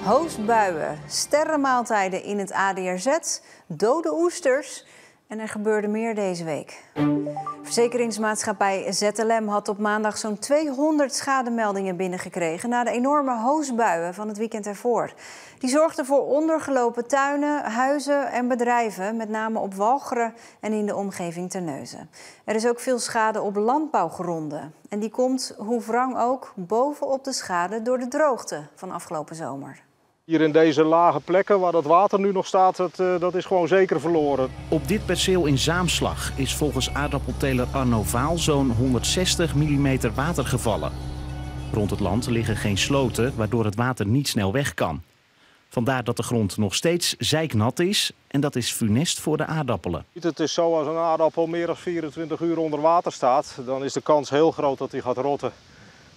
Hoosbuien, sterrenmaaltijden in het ADRZ, dode oesters en er gebeurde meer deze week. Verzekeringsmaatschappij ZLM had op maandag zo'n 200 schademeldingen binnengekregen na de enorme hoosbuien van het weekend ervoor. Die zorgden voor ondergelopen tuinen, huizen en bedrijven, met name op Walcheren en in de omgeving Terneuzen. Er is ook veel schade op landbouwgronden. En die komt, hoe wrang ook, bovenop de schade door de droogte van afgelopen zomer. Hier in deze lage plekken waar dat water nu nog staat, dat is gewoon zeker verloren. Op dit perceel in Zaamslag is volgens aardappelteler Arno Vaal zo'n 160 mm water gevallen. Rond het land liggen geen sloten, waardoor het water niet snel weg kan. Vandaar dat de grond nog steeds zeiknat is en dat is funest voor de aardappelen. Het is zo, als een aardappel meer dan 24 uur onder water staat, dan is de kans heel groot dat hij gaat rotten.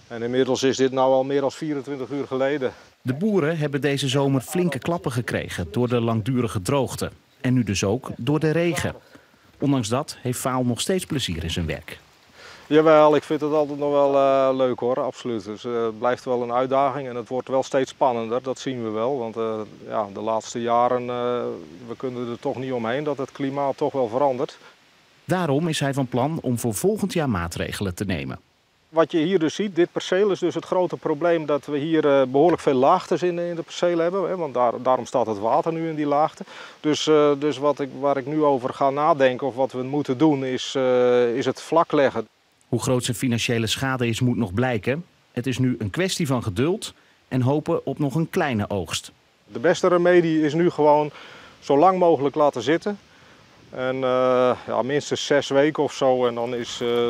En inmiddels is dit nou al meer dan 24 uur geleden. De boeren hebben deze zomer flinke klappen gekregen door de langdurige droogte. En nu dus ook door de regen. Ondanks dat heeft Vaal nog steeds plezier in zijn werk. Jawel, ik vind het altijd nog wel leuk hoor, absoluut. Dus, het blijft wel een uitdaging en het wordt wel steeds spannender, dat zien we wel. Want ja, de laatste jaren, we kunnen er toch niet omheen dat het klimaat toch wel verandert. Daarom is hij van plan om voor volgend jaar maatregelen te nemen. Wat je hier dus ziet, dit perceel is dus het grote probleem dat we hier behoorlijk veel laagtes in de percelen hebben. Hè, want daarom staat het water nu in die laagte. Dus waar ik nu over ga nadenken of wat we moeten doen is het vlak leggen. Hoe groot zijn financiële schade is moet nog blijken. Het is nu een kwestie van geduld en hopen op nog een kleine oogst. De beste remedie is nu gewoon zo lang mogelijk laten zitten. En ja, minstens 6 weken of zo. En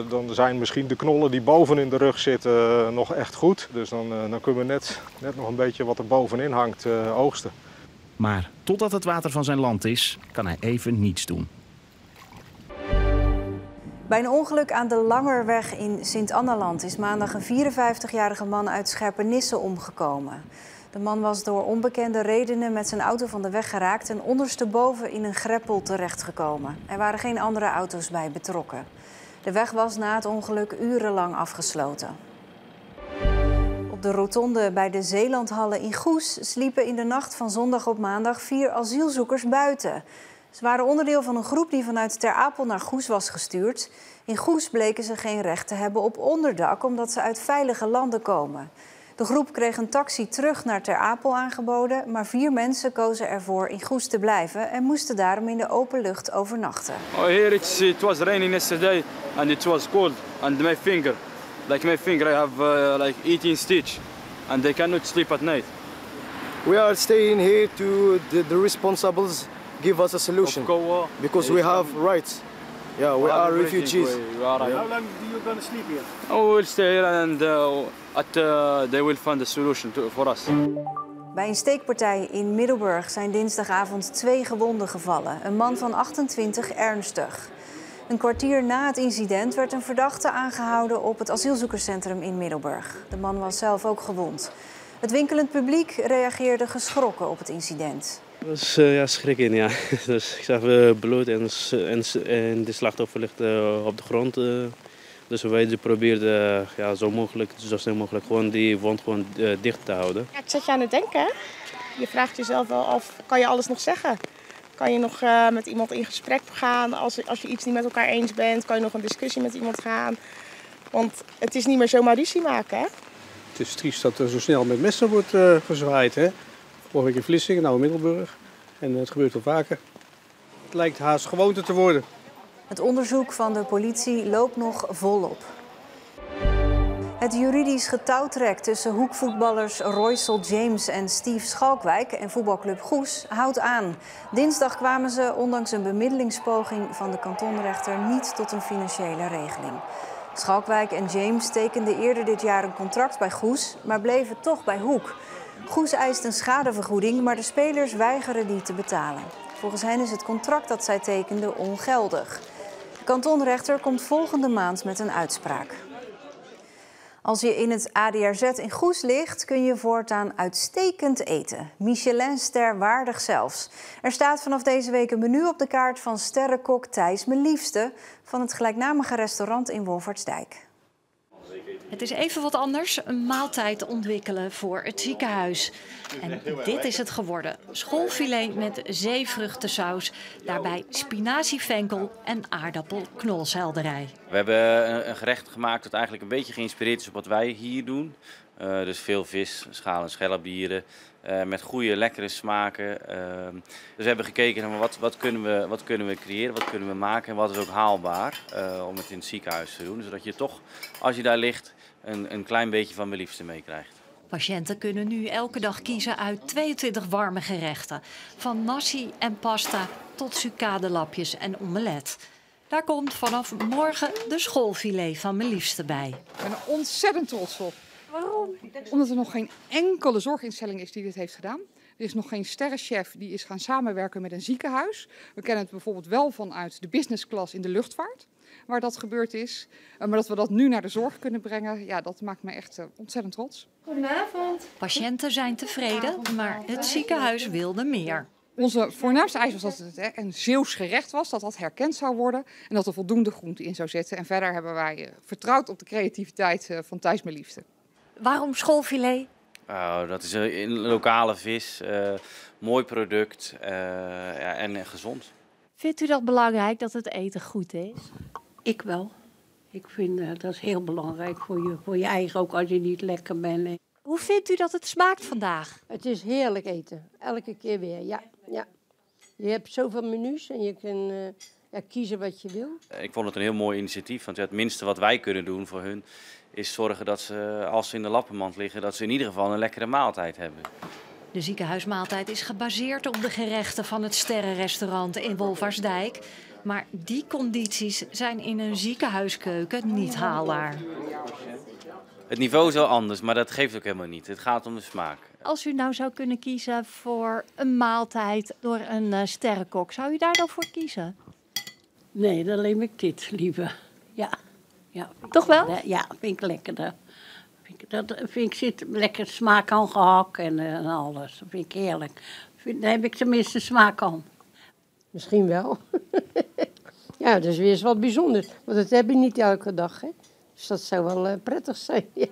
dan zijn misschien de knollen die boven in de rug zitten nog echt goed. Dus dan kunnen we net nog een beetje wat er bovenin hangt oogsten. Maar totdat het water van zijn land is, kan hij even niets doen. Bij een ongeluk aan de Langerweg in Sint-Annaland is maandag een 54-jarige man uit Scherpenisse omgekomen. De man was door onbekende redenen met zijn auto van de weg geraakt en ondersteboven in een greppel terechtgekomen. Er waren geen andere auto's bij betrokken. De weg was na het ongeluk urenlang afgesloten. Op de rotonde bij de Zeelandhallen in Goes sliepen in de nacht van zondag op maandag 4 asielzoekers buiten. Ze waren onderdeel van een groep die vanuit Ter Apel naar Goes was gestuurd. In Goes bleken ze geen recht te hebben op onderdak omdat ze uit veilige landen komen. De groep kreeg een taxi terug naar Ter Apel aangeboden, maar 4 mensen kozen ervoor in Goes te blijven en moesten daarom in de open lucht overnachten. Oh, here it was raining yesterday and it was cold and my finger I have like 18 stitch and they cannot sleep at night. We are staying here to the responsibles give us a solution because we have rights. Yeah, we are refugees. How long are you going to sleep here? Oh, we'll stay here and they will find a solution for us. Bij een steekpartij in Middelburg zijn dinsdagavond 2 gewonden gevallen. Een man van 28 ernstig. Een kwartier na het incident werd een verdachte aangehouden op het asielzoekerscentrum in Middelburg. De man was zelf ook gewond. Het winkelend publiek reageerde geschrokken op het incident. Dat was schrikken, ja. Dus ik zag bloed en de slachtoffer ligt op de grond. Dus wij probeerden zo snel mogelijk gewoon die wond gewoon dicht te houden. Ja, ik zet je aan het denken. Je vraagt jezelf wel af, kan je alles nog zeggen? Kan je nog met iemand in gesprek gaan als je iets niet met elkaar eens bent? Kan je nog een discussie met iemand gaan? Want het is niet meer zomaar ruzie maken, hè? Het is triest dat er zo snel met messen wordt gezwaaid, hè? Vorige week in Vlissingen, nou in Middelburg. En het gebeurt wel vaker. Het lijkt haast gewoonte te worden. Het onderzoek van de politie loopt nog volop. Het juridisch getouwtrek tussen hoekvoetballers Roysel James en Steve Schalkwijk en voetbalclub Goes houdt aan. Dinsdag kwamen ze, ondanks een bemiddelingspoging van de kantonrechter, niet tot een financiële regeling. Schalkwijk en James tekenden eerder dit jaar een contract bij Goes, maar bleven toch bij Hoek. Goes eist een schadevergoeding, maar de spelers weigeren die te betalen. Volgens hen is het contract dat zij tekenden ongeldig. De kantonrechter komt volgende maand met een uitspraak. Als je in het ADRZ in Goes ligt, kun je voortaan uitstekend eten. Michelinster waardig zelfs. Er staat vanaf deze week een menu op de kaart van sterrenkok Thijs Mijn Liefste van het gelijknamige restaurant in Wolfertsdijk. Het is even wat anders, een maaltijd ontwikkelen voor het ziekenhuis. En dit is het geworden. Schoolfilet met zeevruchtensaus, daarbij spinazieveenkel en aardappelknolselderij. We hebben een gerecht gemaakt dat eigenlijk een beetje geïnspireerd is op wat wij hier doen. Dus veel vis, schaal- en schelpdieren, met goede, lekkere smaken. Dus we hebben gekeken naar wat kunnen we creëren, wat kunnen we maken en wat is ook haalbaar om het in het ziekenhuis te doen. Zodat je toch, als je daar ligt, een klein beetje van mijn liefste meekrijgt. Patiënten kunnen nu elke dag kiezen uit 22 warme gerechten. Van nasi en pasta tot sucadelapjes en omelet. Daar komt vanaf morgen de schoolfilet van mijn liefste bij. Ik ben er ontzettend trots op. Waarom? Omdat er nog geen enkele zorginstelling is die dit heeft gedaan. Er is nog geen sterrenchef die is gaan samenwerken met een ziekenhuis. We kennen het bijvoorbeeld wel vanuit de business class in de luchtvaart, waar dat gebeurd is. Maar dat we dat nu naar de zorg kunnen brengen, ja, dat maakt me echt ontzettend trots. Goedenavond. Patiënten zijn tevreden, maar het ziekenhuis wilde meer. Onze voornaamste eis was dat het een Zeeuws gerecht was, dat dat herkend zou worden en dat er voldoende groente in zou zitten. En verder hebben wij vertrouwd op de creativiteit van Thijs Mijn Liefste. Waarom schoolfilet? Dat is een lokale vis, mooi product en gezond. Vindt u dat belangrijk dat het eten goed is? Ik wel. Ik vind dat is heel belangrijk voor je eigen, ook als je niet lekker bent. Hoe vindt u dat het smaakt vandaag? Het is heerlijk eten. Elke keer weer, ja. Je hebt zoveel menus en je kan kiezen wat je wil. Ik vond het een heel mooi initiatief, want het minste wat wij kunnen doen voor hun is zorgen dat ze, als ze in de lappenmand liggen, dat ze in ieder geval een lekkere maaltijd hebben. De ziekenhuismaaltijd is gebaseerd op de gerechten van het sterrenrestaurant in Wolvarsdijk. Maar die condities zijn in een ziekenhuiskeuken niet haalbaar. Het niveau is wel anders, maar dat geeft ook helemaal niet. Het gaat om de smaak. Als u nou zou kunnen kiezen voor een maaltijd door een sterrenkok, zou u daar dan voor kiezen? Nee, dan neem ik dit liever. Ja. Toch wel? Ja, vind ik lekkerder. Ik zit lekker smaak aan gehakt en alles. Dat vind ik heerlijk. Daar heb ik tenminste smaak aan. Misschien wel. Ja, dat is weer eens wat bijzonders. Want dat heb je niet elke dag, hè. Dus dat zou wel prettig zijn. Ja.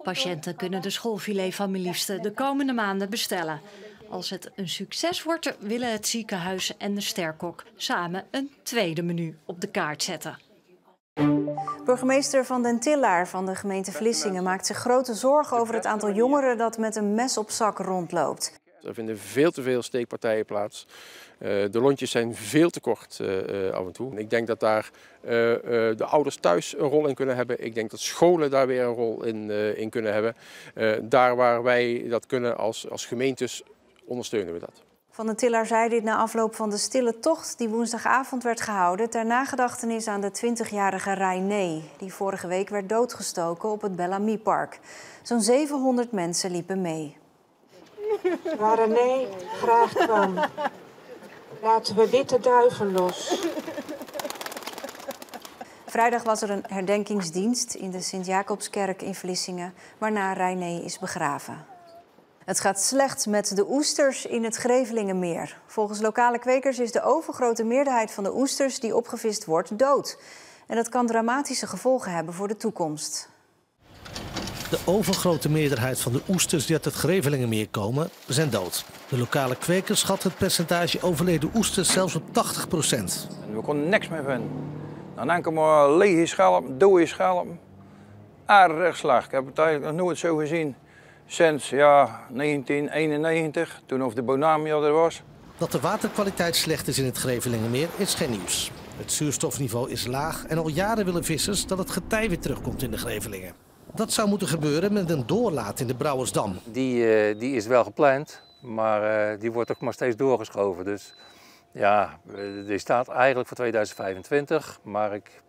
Patiënten kunnen de schoolfilet van mijn liefste de komende maanden bestellen. Als het een succes wordt, willen het ziekenhuis en de sterkok samen een tweede menu op de kaart zetten. Burgemeester Van den Tillaar van de gemeente Vlissingen maakt zich grote zorgen over het aantal jongeren dat met een mes op zak rondloopt. Er vinden veel te veel steekpartijen plaats. De lontjes zijn veel te kort af en toe. Ik denk dat daar de ouders thuis een rol in kunnen hebben. Ik denk dat scholen daar weer een rol in kunnen hebben. Daar waar wij dat kunnen als gemeentes, ondersteunen we dat. Van den Tillaar zei dit na afloop van de stille tocht die woensdagavond werd gehouden ter nagedachtenis aan de 20-jarige René, die vorige week werd doodgestoken op het Bellamy-park. Zo'n 700 mensen liepen mee. Waar René graag kwam, laten we witte duiven los. Vrijdag was er een herdenkingsdienst in de Sint-Jacobskerk in Vlissingen, waarna René is begraven. Het gaat slecht met de oesters in het Grevelingenmeer. Volgens lokale kwekers is de overgrote meerderheid van de oesters die opgevist wordt dood. En dat kan dramatische gevolgen hebben voor de toekomst. De overgrote meerderheid van de oesters die uit het Grevelingenmeer komen, zijn dood. De lokale kwekers schatten het percentage overleden oesters zelfs op 80%. We konden niks meer vinden. Dan enkel maar lege schelpen, dode schelpen. Aardig slag. Ik heb het eigenlijk nog nooit zo gezien sinds 1991, toen of de Bonamia er was. Dat de waterkwaliteit slecht is in het Grevelingenmeer is geen nieuws. Het zuurstofniveau is laag en al jaren willen vissers dat het getij weer terugkomt in de Grevelingen. Dat zou moeten gebeuren met een doorlaat in de Brouwersdam. Die is wel gepland, maar die wordt ook maar steeds doorgeschoven. Dus ja, die staat eigenlijk voor 2025, maar ik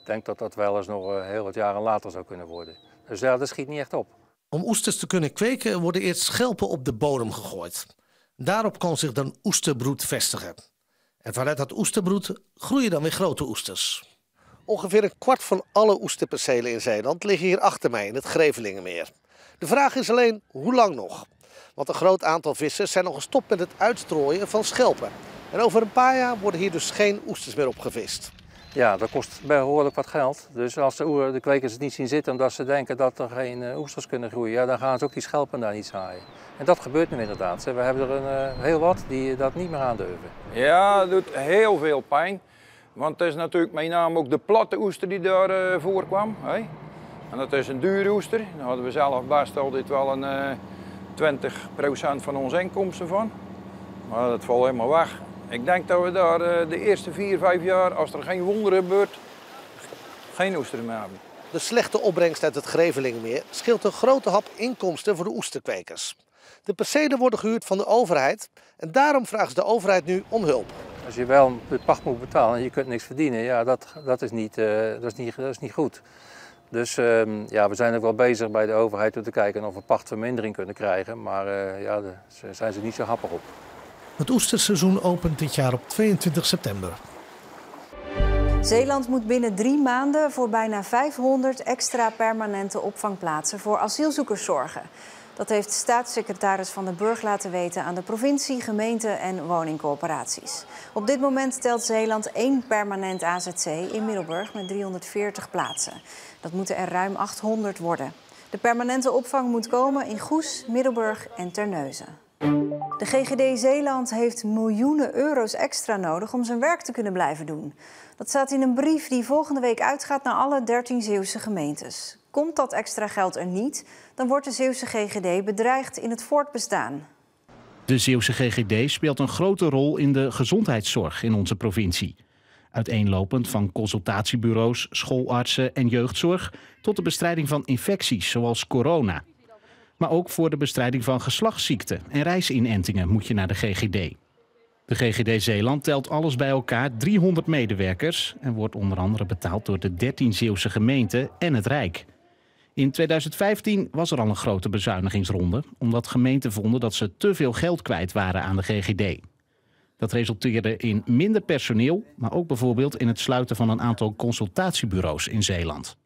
denk dat dat wel eens nog heel wat jaren later zou kunnen worden. Dus ja, dat schiet niet echt op. Om oesters te kunnen kweken worden eerst schelpen op de bodem gegooid. Daarop kan zich dan oesterbroed vestigen. En vanuit dat oesterbroed groeien dan weer grote oesters. Ongeveer een kwart van alle oesterpercelen in Zeeland liggen hier achter mij in het Grevelingenmeer. De vraag is alleen hoe lang nog? Want een groot aantal vissers zijn al gestopt met het uitstrooien van schelpen. En over een paar jaar worden hier dus geen oesters meer opgevist. Ja, dat kost behoorlijk wat geld. Dus als de kwekers het niet zien zitten omdat ze denken dat er geen oesters kunnen groeien, ja, dan gaan ze ook die schelpen daar niet zaaien. En dat gebeurt nu inderdaad. We hebben er heel wat die dat niet meer aandurven. Ja, dat doet heel veel pijn. Want het is natuurlijk met name ook de platte oester die daar voorkwam. Hey? En dat is een dure oester. Daar hadden we zelf best altijd wel een 20% van onze inkomsten van. Maar dat valt helemaal weg. Ik denk dat we daar de eerste 4, 5 jaar, als er geen wonder gebeurt, geen oester meer hebben. De slechte opbrengst uit het Grevelingenmeer scheelt een grote hap inkomsten voor de oesterkwekers. De percelen worden gehuurd van de overheid en daarom vragen ze de overheid nu om hulp. Als je wel de pacht moet betalen en je kunt niks verdienen, ja, dat is niet goed. Dus ja, we zijn ook wel bezig bij de overheid om te kijken of we pachtvermindering kunnen krijgen, maar ja, daar zijn ze niet zo happig op. Het oesterseizoen opent dit jaar op 22 september. Zeeland moet binnen 3 maanden voor bijna 500 extra permanente opvangplaatsen voor asielzoekers zorgen. Dat heeft staatssecretaris Van den Burg laten weten aan de provincie, gemeenten en woningcorporaties. Op dit moment telt Zeeland 1 permanent AZC in Middelburg met 340 plaatsen. Dat moeten er ruim 800 worden. De permanente opvang moet komen in Goes, Middelburg en Terneuzen. De GGD Zeeland heeft miljoenen euro's extra nodig om zijn werk te kunnen blijven doen. Dat staat in een brief die volgende week uitgaat naar alle 13 Zeeuwse gemeentes. Komt dat extra geld er niet, dan wordt de Zeeuwse GGD bedreigd in het voortbestaan. De Zeeuwse GGD speelt een grote rol in de gezondheidszorg in onze provincie. Uiteenlopend van consultatiebureaus, schoolartsen en jeugdzorg tot de bestrijding van infecties zoals corona. Maar ook voor de bestrijding van geslachtsziekten en reisinentingen moet je naar de GGD. De GGD Zeeland telt alles bij elkaar 300 medewerkers en wordt onder andere betaald door de 13 Zeeuwse gemeenten en het Rijk. In 2015 was er al een grote bezuinigingsronde, omdat gemeenten vonden dat ze te veel geld kwijt waren aan de GGD. Dat resulteerde in minder personeel, maar ook bijvoorbeeld in het sluiten van een aantal consultatiebureaus in Zeeland.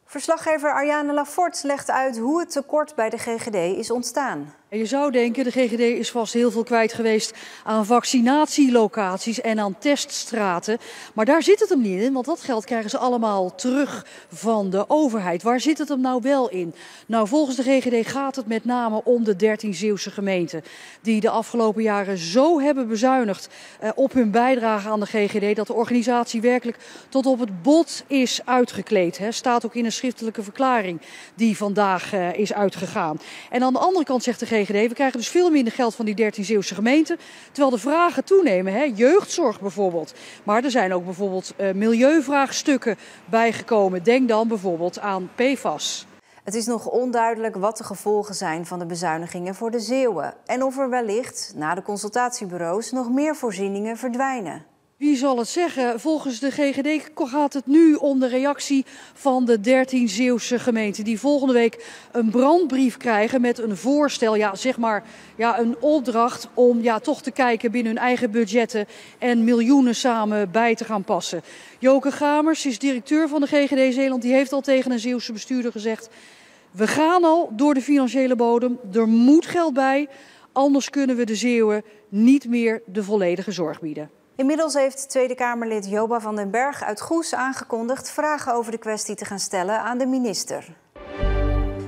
Verslaggever Arjane Lafort legt uit hoe het tekort bij de GGD is ontstaan. Je zou denken, de GGD is vast heel veel kwijt geweest aan vaccinatielocaties en aan teststraten. Maar daar zit het hem niet in, want dat geld krijgen ze allemaal terug van de overheid. Waar zit het hem nou wel in? Nou, volgens de GGD gaat het met name om de 13 Zeeuwse gemeenten. Die de afgelopen jaren zo hebben bezuinigd op hun bijdrage aan de GGD. Dat de organisatie werkelijk tot op het bot is uitgekleed. Staat ook in een schriftelijke verklaring die vandaag is uitgegaan. En aan de andere kant zegt de GGD, we krijgen dus veel minder geld van die 13 Zeeuwse gemeenten. Terwijl de vragen toenemen, jeugdzorg bijvoorbeeld. Maar er zijn ook bijvoorbeeld milieuvraagstukken bijgekomen. Denk dan bijvoorbeeld aan PFAS. Het is nog onduidelijk wat de gevolgen zijn van de bezuinigingen voor de Zeeuwen. En of er wellicht, na de consultatiebureaus, nog meer voorzieningen verdwijnen. Wie zal het zeggen? Volgens de GGD gaat het nu om de reactie van de 13 Zeeuwse gemeenten. Die volgende week een brandbrief krijgen met een voorstel, een opdracht om toch te kijken binnen hun eigen budgetten en miljoenen samen bij te gaan passen. Joke Gamers is directeur van de GGD Zeeland. Die heeft al tegen een Zeeuwse bestuurder gezegd: we gaan al door de financiële bodem, er moet geld bij, anders kunnen we de Zeeuwen niet meer de volledige zorg bieden. Inmiddels heeft Tweede Kamerlid Joba van den Berg uit Goes aangekondigd vragen over de kwestie te gaan stellen aan de minister.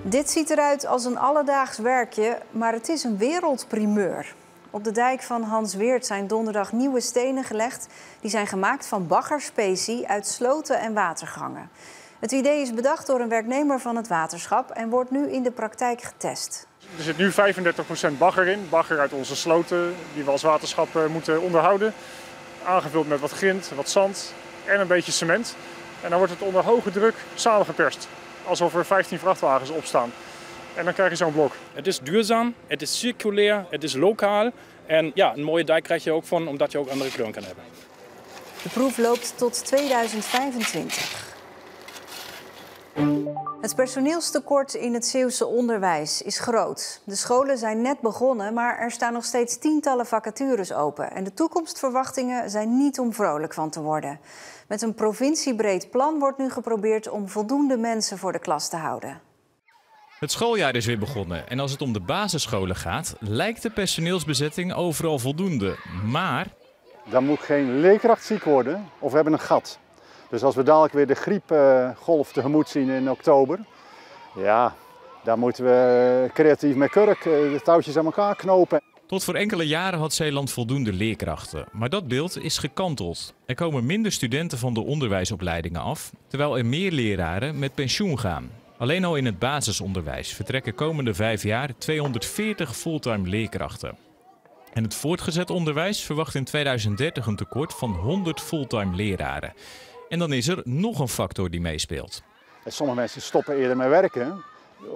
Dit ziet eruit als een alledaags werkje, maar het is een wereldprimeur. Op de dijk van Hans Weert zijn donderdag nieuwe stenen gelegd. Die zijn gemaakt van baggerspecie uit sloten en watergangen. Het idee is bedacht door een werknemer van het waterschap en wordt nu in de praktijk getest. Er zit nu 35% bagger in, bagger uit onze sloten die we als waterschap moeten onderhouden. Aangevuld met wat grind, wat zand en een beetje cement. En dan wordt het onder hoge druk samengeperst, alsof er 15 vrachtwagens op staan. En dan krijg je zo'n blok. Het is duurzaam, het is circulair, het is lokaal. En ja, een mooie dijk krijg je ook van, omdat je ook andere kleuren kan hebben. De proef loopt tot 2025. Het personeelstekort in het Zeeuwse onderwijs is groot. De scholen zijn net begonnen, maar er staan nog steeds tientallen vacatures open. En de toekomstverwachtingen zijn niet om vrolijk van te worden. Met een provinciebreed plan wordt nu geprobeerd om voldoende mensen voor de klas te houden. Het schooljaar is weer begonnen en als het om de basisscholen gaat, lijkt de personeelsbezetting overal voldoende. Maar Dan moet geen leerkracht ziek worden of we hebben een gat. Dus als we dadelijk weer de griepgolf tegemoet zien in oktober, ja, dan moeten we creatief met kurk de touwtjes aan elkaar knopen. Tot voor enkele jaren had Zeeland voldoende leerkrachten. Maar dat beeld is gekanteld. Er komen minder studenten van de onderwijsopleidingen af, terwijl er meer leraren met pensioen gaan. Alleen al in het basisonderwijs vertrekken komende 5 jaar 240 fulltime leerkrachten. En het voortgezet onderwijs verwacht in 2030 een tekort van 100 fulltime leraren. En dan is er nog een factor die meespeelt. Sommige mensen stoppen eerder met werken.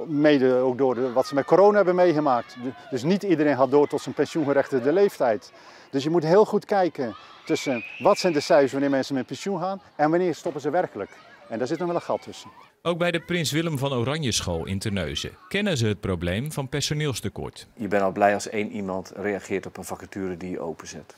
Mede ook door wat ze met corona hebben meegemaakt. Dus niet iedereen gaat door tot zijn pensioengerechtigde leeftijd. Dus je moet heel goed kijken tussen wat zijn de cijfers wanneer mensen met pensioen gaan en wanneer stoppen ze werkelijk. En daar zit nog wel een gat tussen. Ook bij de Prins Willem van Oranje School in Terneuzen kennen ze het probleem van personeelstekort. Je bent al blij als één iemand reageert op een vacature die je openzet.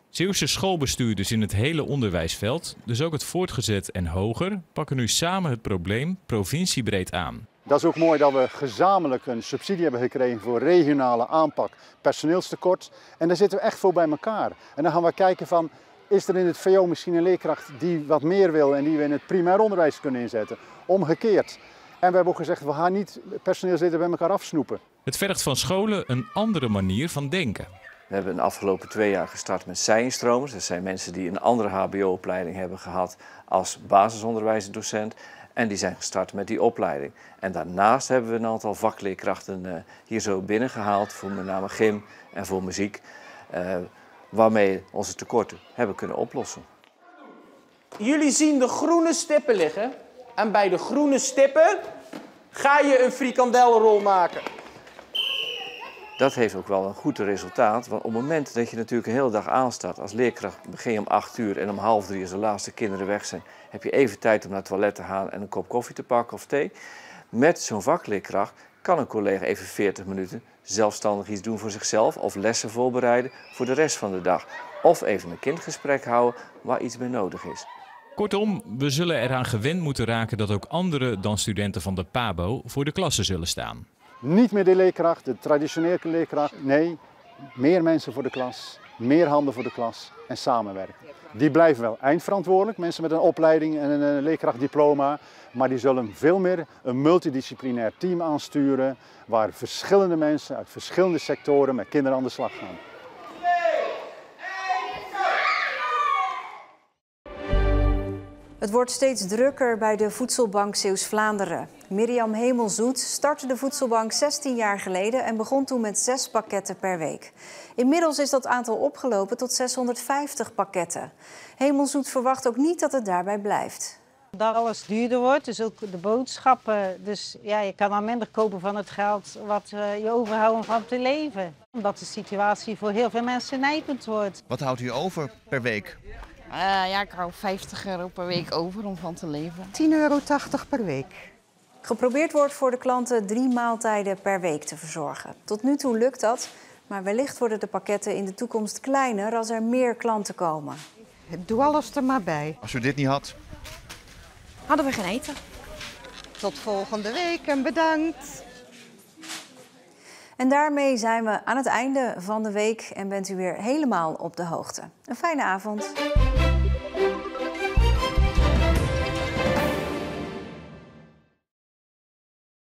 Zeeuwse schoolbestuurders in het hele onderwijsveld, dus ook het voortgezet en hoger, pakken nu samen het probleem provinciebreed aan. Dat is ook mooi dat we gezamenlijk een subsidie hebben gekregen voor regionale aanpak personeelstekort. En daar zitten we echt voor bij elkaar. En dan gaan we kijken van, is er in het VO misschien een leerkracht die wat meer wil en die we in het primair onderwijs kunnen inzetten? Omgekeerd. En we hebben ook gezegd, we gaan niet personeelsleden bij elkaar afsnoepen. Het vergt van scholen een andere manier van denken. We hebben de afgelopen 2 jaar gestart met zij-instromers. Dat zijn mensen die een andere hbo-opleiding hebben gehad als basisonderwijsdocent. En die zijn gestart met die opleiding. En daarnaast hebben we een aantal vakleerkrachten hier zo binnengehaald voor met name gym en voor muziek. Waarmee onze tekorten hebben kunnen oplossen. Jullie zien de groene stippen liggen. En bij de groene stippen ga je een frikandellenrol maken. Dat heeft ook wel een goed resultaat. Want op het moment dat je natuurlijk een hele dag aanstaat als leerkracht, begin je om 8 uur en om 2:30 als de laatste kinderen weg zijn, heb je even tijd om naar het toilet te gaan en een kop koffie te pakken of thee. Met zo'n vakleerkracht kan een collega even 40 minuten zelfstandig iets doen voor zichzelf of lessen voorbereiden voor de rest van de dag. Of even een kindgesprek houden waar iets mee nodig is. Kortom, we zullen eraan gewend moeten raken dat ook anderen dan studenten van de PABO voor de klasse zullen staan. Niet meer de leerkracht, de traditionele leerkracht. Nee, meer mensen voor de klas, meer handen voor de klas en samenwerken. Die blijven wel eindverantwoordelijk, mensen met een opleiding en een leerkrachtdiploma. Maar die zullen veel meer een multidisciplinair team aansturen waar verschillende mensen uit verschillende sectoren met kinderen aan de slag gaan. Het wordt steeds drukker bij de Voedselbank Zeeuws-Vlaanderen. Mirjam Hemelzoet startte de voedselbank 16 jaar geleden en begon toen met 6 pakketten per week. Inmiddels is dat aantal opgelopen tot 650 pakketten. Hemelzoet verwacht ook niet dat het daarbij blijft. Dat alles duurder wordt, dus ook de boodschappen. Dus ja, je kan dan minder kopen van het geld wat je overhoudt om van te leven. Omdat de situatie voor heel veel mensen nijpend wordt. Wat houdt u over per week? Ja, ik hou €50 per week over om van te leven. €10,80 per week. Geprobeerd wordt voor de klanten 3 maaltijden per week te verzorgen. Tot nu toe lukt dat, maar wellicht worden de pakketten in de toekomst kleiner als er meer klanten komen. Doe alles er maar bij. Als u dit niet had? Hadden we geen eten. Tot volgende week en bedankt. En daarmee zijn we aan het einde van de week en bent u weer helemaal op de hoogte. Een fijne avond.